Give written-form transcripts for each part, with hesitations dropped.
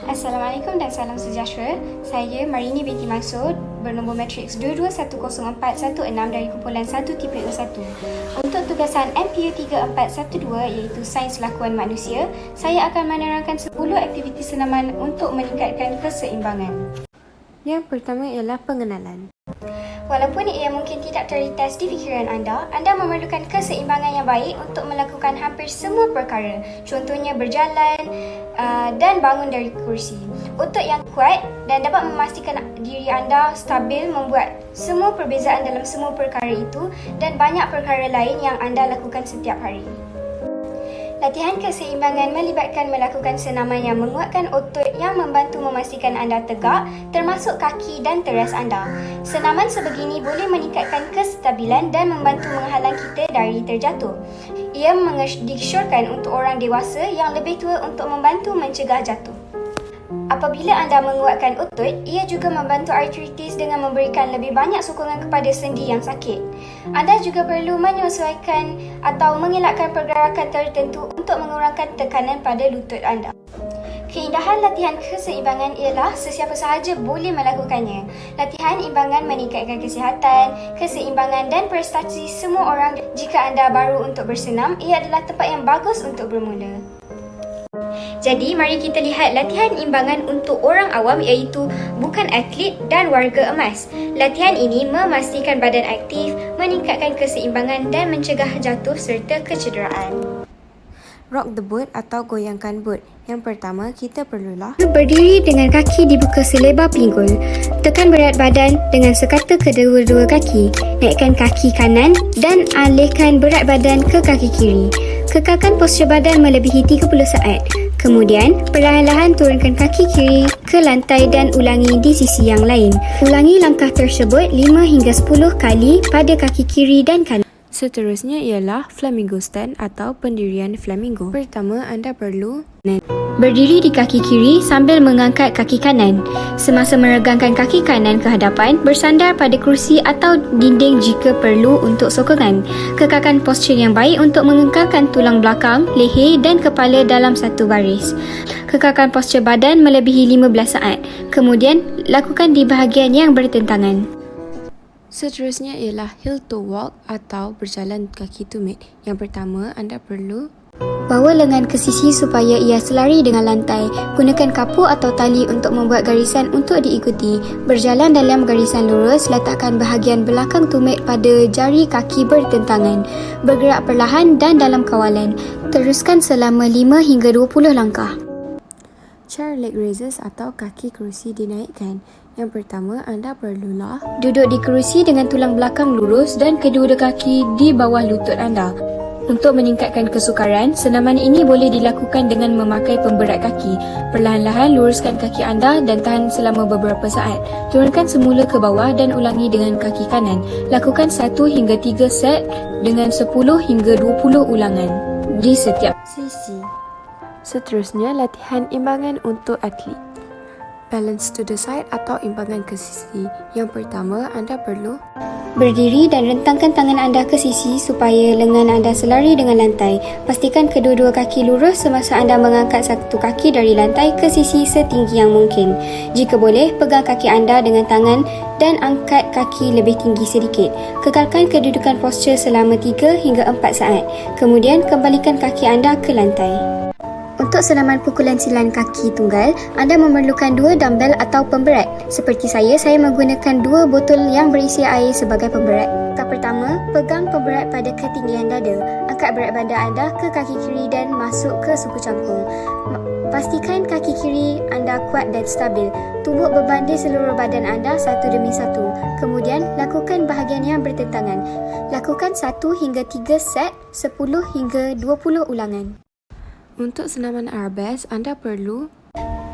Assalamualaikum dan salam sejahtera. Saya Marini binti Mansur bernombor matriks 22104116 dari kumpulan 1 TPU 1. Untuk tugasan MPU 3412 iaitu Sains Lakuan Manusia, saya akan menerangkan 10 aktiviti senaman untuk meningkatkan keseimbangan. Yang pertama ialah pengenalan. Walaupun ia mungkin tidak terlintas di fikiran anda memerlukan keseimbangan yang baik untuk melakukan hampir semua perkara. Contohnya berjalan dan bangun dari kursi. Otot yang kuat dan dapat memastikan diri anda stabil membuat semua perbezaan dalam semua perkara itu dan banyak perkara lain yang anda lakukan setiap hari. Latihan keseimbangan melibatkan melakukan senaman yang menguatkan otot yang membantu memastikan anda tegak, termasuk kaki dan teras anda. Senaman sebegini boleh meningkatkan kestabilan dan membantu menghalang kita dari terjatuh. Ia disyorkan untuk orang dewasa yang lebih tua untuk membantu mencegah jatuh. Apabila anda menguatkan otot, ia juga membantu artritis dengan memberikan lebih banyak sokongan kepada sendi yang sakit. Anda juga perlu menyesuaikan atau mengelakkan pergerakan tertentu untuk mengurangkan tekanan pada lutut anda. Keindahan latihan keseimbangan ialah sesiapa sahaja boleh melakukannya. Latihan imbangan meningkatkan kesihatan, keseimbangan dan prestasi semua orang. Jika anda baru untuk bersenam, ia adalah tempat yang bagus untuk bermula. Jadi, mari kita lihat latihan imbangan untuk orang awam iaitu bukan atlet dan warga emas. Latihan ini memastikan badan aktif, meningkatkan keseimbangan dan mencegah jatuh serta kecederaan. Rock the boat atau goyangkan boat. Yang pertama, kita perlulah berdiri dengan kaki dibuka selebar pinggul. Tekan berat badan dengan sekata kedua-dua kaki. Naikkan kaki kanan dan alihkan berat badan ke kaki kiri. Kekalkan postur badan melebihi 30 saat. Kemudian, perlahan-lahan turunkan kaki kiri ke lantai dan ulangi di sisi yang lain. Ulangi langkah tersebut 5 hingga 10 kali pada kaki kiri dan kanan. Seterusnya ialah flamingo stand atau pendirian flamingo. Pertama, anda perlu berdiri di kaki kiri sambil mengangkat kaki kanan. Semasa meregangkan kaki kanan ke hadapan, bersandar pada kerusi atau dinding jika perlu untuk sokongan. Kekalkan postur yang baik untuk mengekalkan tulang belakang, leher dan kepala dalam satu baris. Kekalkan postur badan melebihi 15 saat. Kemudian, lakukan di bahagian yang bertentangan. Seterusnya ialah heel toe walk atau berjalan kaki tumit. Yang pertama, anda perlu bawa lengan ke sisi supaya ia selari dengan lantai. Gunakan kapu atau tali untuk membuat garisan untuk diikuti. Berjalan dalam garisan lurus, letakkan bahagian belakang tumit pada jari kaki bertentangan. Bergerak perlahan dan dalam kawalan. Teruskan selama 5 hingga 20 langkah. chair leg raises atau kaki kerusi dinaikkan. Yang pertama, anda perlulah duduk di kerusi dengan tulang belakang lurus dan kedua kaki di bawah lutut anda. Untuk meningkatkan kesukaran, senaman ini boleh dilakukan dengan memakai pemberat kaki. Perlahan-lahan luruskan kaki anda dan tahan selama beberapa saat. Turunkan semula ke bawah dan ulangi dengan kaki kanan. Lakukan 1 hingga 3 set dengan 10 hingga 20 ulangan di setiap sisi. Seterusnya, latihan imbangan untuk atlet. Balance to the side atau imbangan ke sisi. Yang pertama, anda perlu berdiri dan rentangkan tangan anda ke sisi supaya lengan anda selari dengan lantai. Pastikan kedua-dua kaki lurus semasa anda mengangkat satu kaki dari lantai ke sisi setinggi yang mungkin. Jika boleh, pegang kaki anda dengan tangan dan angkat kaki lebih tinggi sedikit. Kekalkan kedudukan postur selama 3 hingga 4 saat. Kemudian, kembalikan kaki anda ke lantai. Untuk senaman pukulan silang kaki tunggal, anda memerlukan 2 dumbbell atau pemberat. Seperti saya menggunakan 2 botol yang berisi air sebagai pemberat. Langkah pertama, pegang pemberat pada ketinggian dada. Angkat berat badan anda ke kaki kiri dan masuk ke suku cangkung. Pastikan kaki kiri anda kuat dan stabil. Tumbuk beban di seluruh badan anda satu demi satu. Kemudian, lakukan bahagian yang bertentangan. Lakukan 1 hingga 3 set, 10 hingga 20 ulangan. Untuk senaman arabesque, anda perlu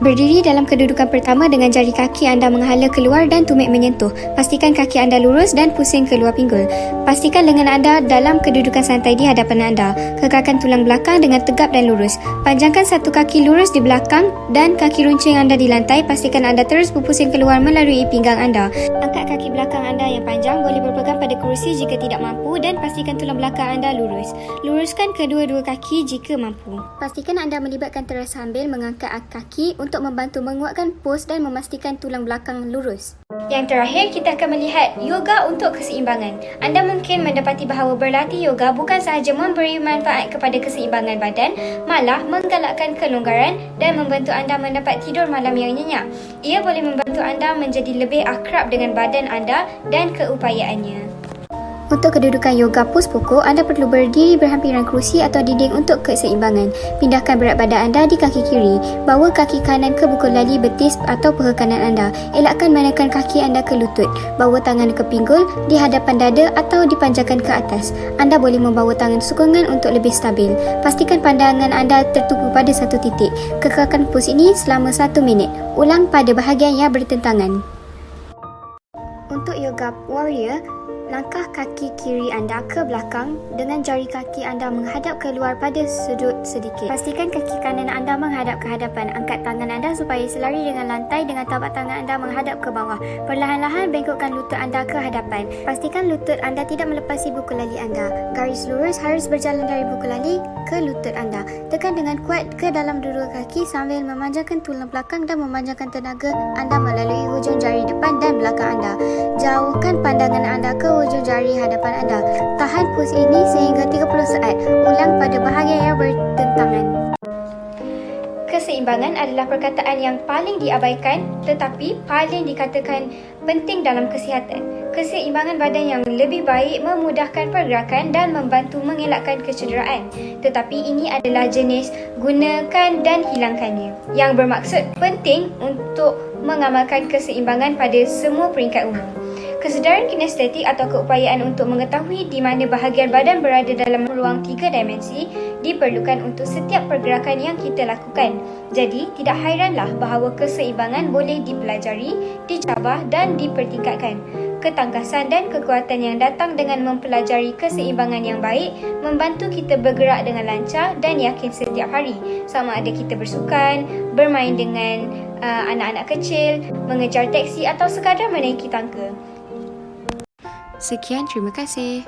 berdiri dalam kedudukan pertama dengan jari kaki anda menghala keluar dan tumit menyentuh. Pastikan kaki anda lurus dan pusing keluar pinggul. Pastikan lengan anda dalam kedudukan santai di hadapan anda. Kekalkan tulang belakang dengan tegap dan lurus. Panjangkan satu kaki lurus di belakang dan kaki runcing anda di lantai. Pastikan anda terus berpusing keluar melalui pinggang anda. Angkat kaki belakang anda yang panjang, boleh berpegang pada kerusi jika tidak mampu dan pastikan tulang belakang anda lurus. Luruskan kedua-dua kaki jika mampu. Pastikan anda melibatkan teras sambil mengangkat kaki untuk membantu menguatkan pos dan memastikan tulang belakang lurus. Yang terakhir, kita akan melihat yoga untuk keseimbangan. Anda mungkin mendapati bahawa berlatih yoga bukan sahaja memberi manfaat kepada keseimbangan badan, malah menggalakkan kelonggaran dan membantu anda mendapat tidur malam yang nyenyak. Ia boleh membantu anda menjadi lebih akrab dengan badan anda dan keupayaannya. Untuk kedudukan yoga pos pokok, anda perlu berdiri berhampiran kerusi atau dinding untuk keseimbangan. Pindahkan berat badan anda di kaki kiri. Bawa kaki kanan ke bukul lali betis atau paha kanan anda. Elakkan menekan kaki anda ke lutut. Bawa tangan ke pinggul, di hadapan dada atau dipanjangkan ke atas. Anda boleh membawa tangan sokongan untuk lebih stabil. Pastikan pandangan anda tertuju pada satu titik. Kekalkan pos ini selama 1 minit. Ulang pada bahagian yang bertentangan. Untuk yoga warrior, langkah kaki kiri anda ke belakang dengan jari kaki anda menghadap keluar pada sudut sedikit. Pastikan kaki kanan anda menghadap ke hadapan. Angkat tangan anda supaya selari dengan lantai dengan tapak tangan anda menghadap ke bawah. Perlahan-lahan bengkokkan lutut anda ke hadapan. Pastikan lutut anda tidak melepasi buku lali anda. Garis lurus harus berjalan dari buku lali ke lutut anda. Tekan dengan kuat ke dalam dua kaki sambil memanjangkan tulang belakang dan memanjangkan tenaga anda melalui hujung jari depan dan belakang anda. Jauhkan pandangan anda ke hujung jari hadapan anda. Tahan pos ini sehingga 30 saat. Ulang pada bahagian yang bertentangan. Keseimbangan adalah perkataan yang paling diabaikan tetapi paling dikatakan penting dalam kesihatan. Keseimbangan badan yang lebih baik memudahkan pergerakan dan membantu mengelakkan kecederaan. Tetapi ini adalah jenis gunakan dan hilangkannya, yang bermaksud penting untuk mengamalkan keseimbangan pada semua peringkat umur. Kesedaran kinestetik atau keupayaan untuk mengetahui di mana bahagian badan berada dalam ruang 3 dimensi diperlukan untuk setiap pergerakan yang kita lakukan. Jadi, tidak hairanlah bahawa keseimbangan boleh dipelajari, dicabar dan dipertingkatkan. Ketangkasan dan kekuatan yang datang dengan mempelajari keseimbangan yang baik membantu kita bergerak dengan lancar dan yakin setiap hari. Sama ada kita bersukan, bermain dengan anak-anak kecil, mengejar teksi atau sekadar menaiki tangga. Sekian, terima kasih.